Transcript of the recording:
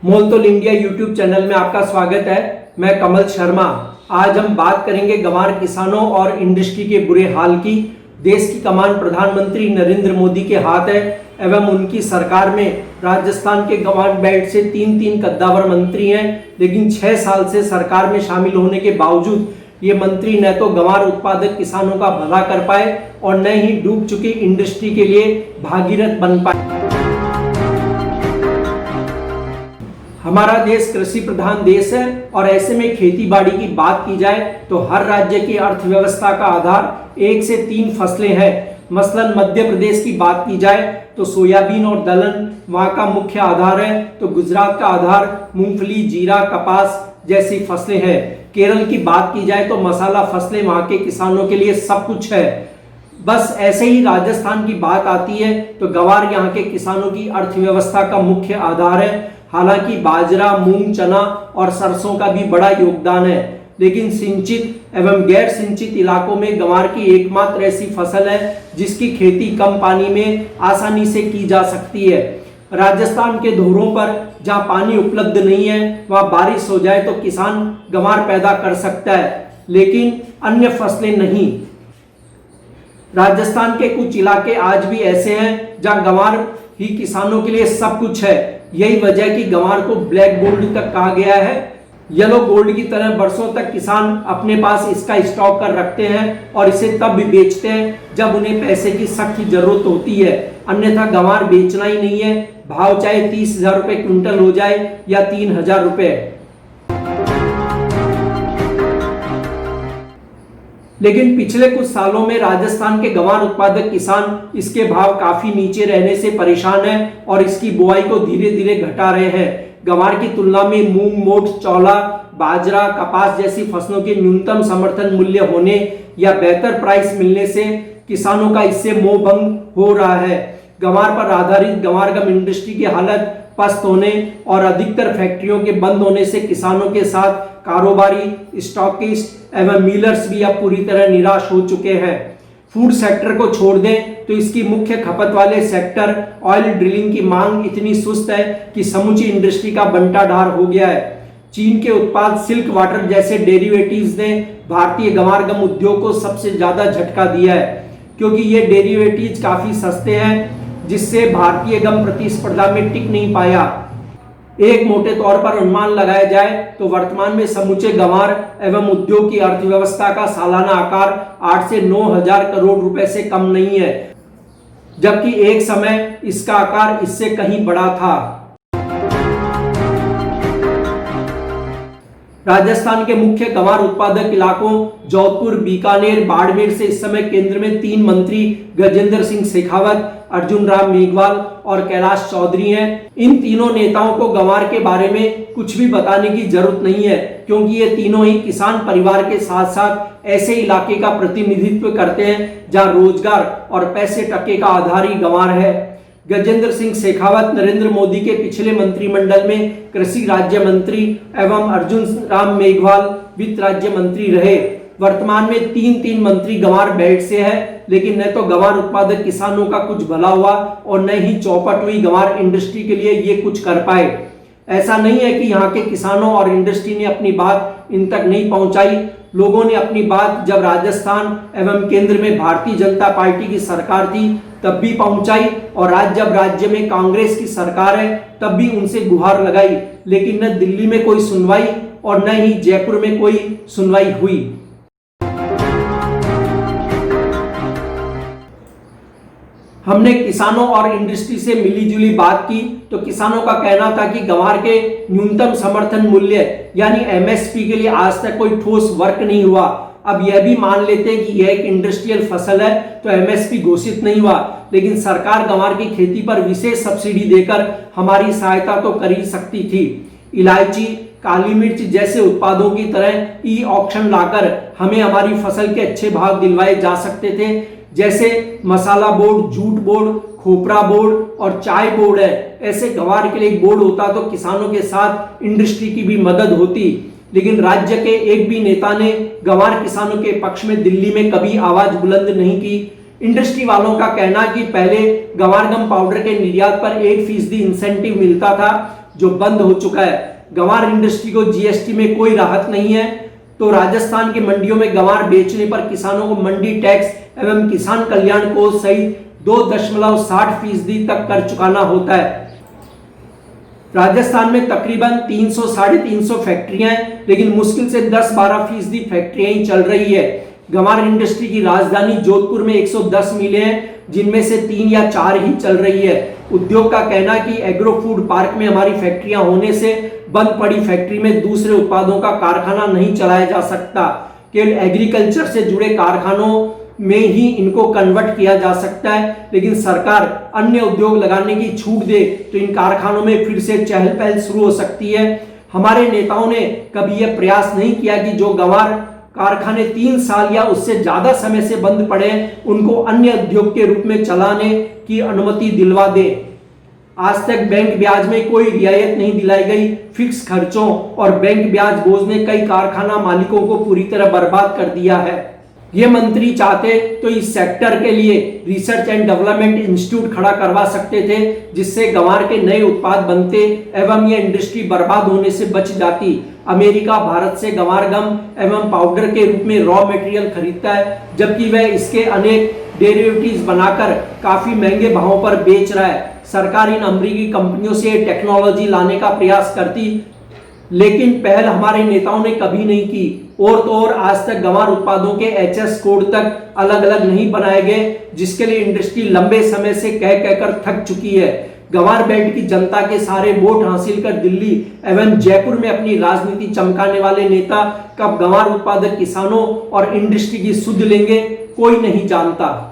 मोलतोल India YouTube channel में आपका स्वागत है। मैं कमल शर्मा। आज हम बात करेंगे गंवार किसानों और इंडस्ट्री के बुरे हाल की। देश की कमान प्रधानमंत्री नरेंद्र मोदी के हाथ है एवं उनकी सरकार में राजस्थान के गंवार बेल्ट से तीन कद्दावर मंत्री हैं, लेकिन 6 साल से सरकार में शामिल होने के बावजूद ये मंत्री न तो गंवार उत्पादक किसानों का भला कर पाए और न ही डूब चुकी इंडस्ट्री के लिए भागीरथ बन पाए। हमारा देश कृषि प्रधान देश है और ऐसे में खेती बाड़ी की बात की जाए तो हर राज्य की अर्थव्यवस्था का आधार 1 से 3 फसलें हैं। मसलन मध्य प्रदेश की बात की जाए तो सोयाबीन और दलहन वहाँ का मुख्य आधार है, तो गुजरात का आधार मूंगफली, जीरा, कपास जैसी फसलें हैं। केरल की बात की जाए तो मसाला फसलें वहाँ के किसानों के लिए सब कुछ है। बस ऐसे ही राजस्थान की बात आती है तो गंवार यहाँ के किसानों की अर्थव्यवस्था का मुख्य आधार है। हालांकि बाजरा, मूंग, चना और सरसों का भी बड़ा योगदान है, लेकिन सिंचित एवं गैर सिंचित इलाकों में गंवार की एकमात्र ऐसी फसल है जिसकी खेती कम पानी में आसानी से की जा सकती है। राजस्थान के धोरों पर जहां पानी उपलब्ध नहीं है वहां बारिश हो जाए तो किसान गंवार पैदा कर सकता है, लेकिन अन्य फसलें नहीं। राजस्थान के कुछ इलाके आज भी ऐसे हैं जहां गंवार ही किसानों के लिए सब कुछ है। यही वजह है कि गंवार को ब्लैक गोल्ड तक कहा गया है। येलो गोल्ड की तरह बरसों तक किसान अपने पास इसका स्टॉक कर रखते हैं और इसे तब भी बेचते हैं जब उन्हें पैसे की सख्त जरूरत होती है, अन्यथा गंवार बेचना ही नहीं है, भाव चाहे 30,000 रुपए क्विंटल हो जाए या 3,000 रुपए। लेकिन पिछले कुछ सालों में राजस्थान के गंवार उत्पादक किसान इसके भाव काफी नीचे रहने से परेशान हैं और इसकी बुआई को धीरे धीरे घटा रहे हैं। गंवार की तुलना में मूंग, मोठ, चौला, बाजरा, कपास जैसी फसलों के न्यूनतम समर्थन मूल्य होने या बेहतर प्राइस मिलने से किसानों का इससे मोह भंग हो रहा है। गंवार पर आधारित गंवार गम इंडस्ट्री की हालत पस्त होने और अधिकतर फैक्ट्रियों के बंद होने से किसानों के साथ कारोबारी, स्टॉकिस्ट एवं मिलर्स भी अब पूरी तरह निराश हो चुके हैं। फूड सेक्टर को छोड़ दें तो इसकी मुख्य खपत वाले सेक्टर ऑयल ड्रिलिंग की मांग इतनी सुस्त है कि समूची इंडस्ट्री का बंटाढार हो गया है। चीन के उत्पाद सिल्क वाटर जैसे डेरिवेटिव्स ने भारतीय गंवार गम उद्योग को सबसे ज्यादा झटका दिया है, क्योंकि ये डेरिवेटिव्स काफी सस्ते हैं जिससे भारतीय गम प्रतिस्पर्धा में टिक नहीं पाया। एक मोटे तौर पर अनुमान लगाया जाए तो वर्तमान में समूचे गंवार एवं उद्योग की अर्थव्यवस्था का सालाना आकार 8 से 9 हजार करोड़ रुपए से कम नहीं है, जबकि एक समय इसका आकार इससे कहीं बड़ा था। राजस्थान के मुख्य गंवार उत्पादक इलाकों जोधपुर, बीकानेर, बाड़मेर से इस समय केंद्र में 3 मंत्री गजेंद्र सिंह शेखावत, अर्जुन राम मेघवाल और कैलाश चौधरी हैं। इन तीनों नेताओं को गंवार के बारे में कुछ भी बताने की जरूरत नहीं है, क्योंकि ये तीनों ही किसान परिवार के साथ साथ ऐसे इलाके का प्रतिनिधित्व करते हैं जहां रोजगार और पैसे टके का आधार ही गंवार है। गजेंद्र सिंह शेखावत नरेंद्र मोदी के पिछले मंत्रिमंडल में कृषि राज्य मंत्री एवं अर्जुन राम मेघवाल वित्त राज्य मंत्री रहे। वर्तमान में 3 मंत्री गंवार बेल्ट से है, लेकिन न तो गंवार उत्पादक किसानों का कुछ भला हुआ और न ही चौपट हुई गंवार इंडस्ट्री के लिए ये कुछ कर पाए। ऐसा नहीं है कि यहाँ के किसानों और इंडस्ट्री ने अपनी बात इन तक नहीं पहुंचाई। लोगों ने अपनी बात जब राजस्थान एवं केंद्र में भारतीय जनता पार्टी की सरकार थी तब भी पहुंचाई, और आज जब राज्य में कांग्रेस की सरकार है तब भी उनसे गुहार लगाई, लेकिन न दिल्ली में कोई सुनवाई और न ही जयपुर में कोई सुनवाई हुई। हमने किसानों और इंडस्ट्री से मिली जुली बात की तो किसानों का कहना था कि गंवार के न्यूनतम समर्थन मूल्य यानी एमएसपी के लिए आज तक कोई ठोस वर्क नहीं हुआ। अब यह भी मान लेते हैं कि यह एक इंडस्ट्रियल फसल है तो एमएसपी घोषित नहीं हुआ, लेकिन सरकार गंवार की खेती पर विशेष सब्सिडी देकर हमारी सहायता तो कर ही सकती थी। इलायची, काली मिर्च जैसे उत्पादों की तरह ई ऑक्शन लाकर हमें हमारी फसल के अच्छे भाव दिलवाए जा सकते थे, जैसे मसाला बोर्ड, जूट बोर्ड, खोपरा बोर्ड और चाय बोर्ड है। ऐसे गंवार के लिए एक बोर्ड होता तो किसानों के साथ इंडस्ट्री की भी मदद होती, लेकिन राज्य के एक भी नेता ने गंवार किसानों के पक्ष में दिल्ली में कभी आवाज बुलंद नहीं की। इंडस्ट्री वालों का कहना कि पहले गंवार गम पाउडर के निर्यात पर 1% इंसेंटिव मिलता था, जो बंद हो चुका है। गंवार इंडस्ट्री को जीएसटी में कोई राहत नहीं है, तो राजस्थान की मंडियों में गंवार बेचने पर किसानों को मंडी टैक्स एवं किसान कल्याण कोष सहित 2.60% तक कर चुकाना होता है। राजस्थान में तकरीबन 300 साढ़े 300 फैक्ट्रियां हैं, लेकिन मुश्किल से 10-12% फैक्ट्रियां ही चल रही है। गंवार इंडस्ट्री की राजधानी जोधपुर में 110 मिलें हैं, जिनमें से 3 या 4 ही चल रही है। उद्योग का कहना है कि एग्रो फूड पार्क में हमारी फैक्ट्रियां होने से बंद पड़ी फैक्ट्री में दूसरे उत्पादों का कारखाना नहीं चलाया जा सकता। केवल एग्रीकल्चर से जुड़े कारखानों में ही इनको कन्वर्ट किया जा सकता है, लेकिन सरकार अन्य उद्योग लगाने की छूट दे तो इन कारखानों में फिर से चहल पहल शुरू हो सकती है। हमारे नेताओं ने कभी यह प्रयास नहीं किया कि जो गंवार कारखाने 3 साल या उससे ज्यादा समय से बंद पड़े उनको अन्य उद्योग के रूप में चलाने की अनुमति दिलवा दे। आज तक बैंक ब्याज में कोई रियायत नहीं दिलाई गई। फिक्स खर्चों और बैंक ब्याज बोझ ने कई कारखाना मालिकों को पूरी तरह बर्बाद कर दिया है। ये मंत्री चाहते तो इस सेक्टर के लिए रिसर्च एंड डेवलपमेंट इंस्टीट्यूट खड़ा करवा सकते थे, जिससे गंवार के नए उत्पाद बनते एवं ये इंडस्ट्री बर्बाद होने से बच जाती। अमेरिका भारत से गंवार गम एवं पाउडर के रूप में रॉ मटेरियल खरीदता है, जबकि वह इसके अनेक डेरिवेटिव्स बनाकर काफी महंगे भावों पर बेच रहा है। सरकार इन अमेरिकी कंपनियों से टेक्नोलॉजी लाने का प्रयास करती, लेकिन पहल हमारे नेताओं ने कभी नहीं की। और तो और आज तक गंवार उत्पादों के एचएस कोड तक अलग अलग नहीं बनाए गए, जिसके लिए इंडस्ट्री लंबे समय से कह कहकर थक चुकी है। गंवार बेल्ट की जनता के सारे वोट हासिल कर दिल्ली एवं जयपुर में अपनी राजनीति चमकाने वाले नेता कब गंवार उत्पादक किसानों और इंडस्ट्री की सुध लेंगे, कोई नहीं जानता।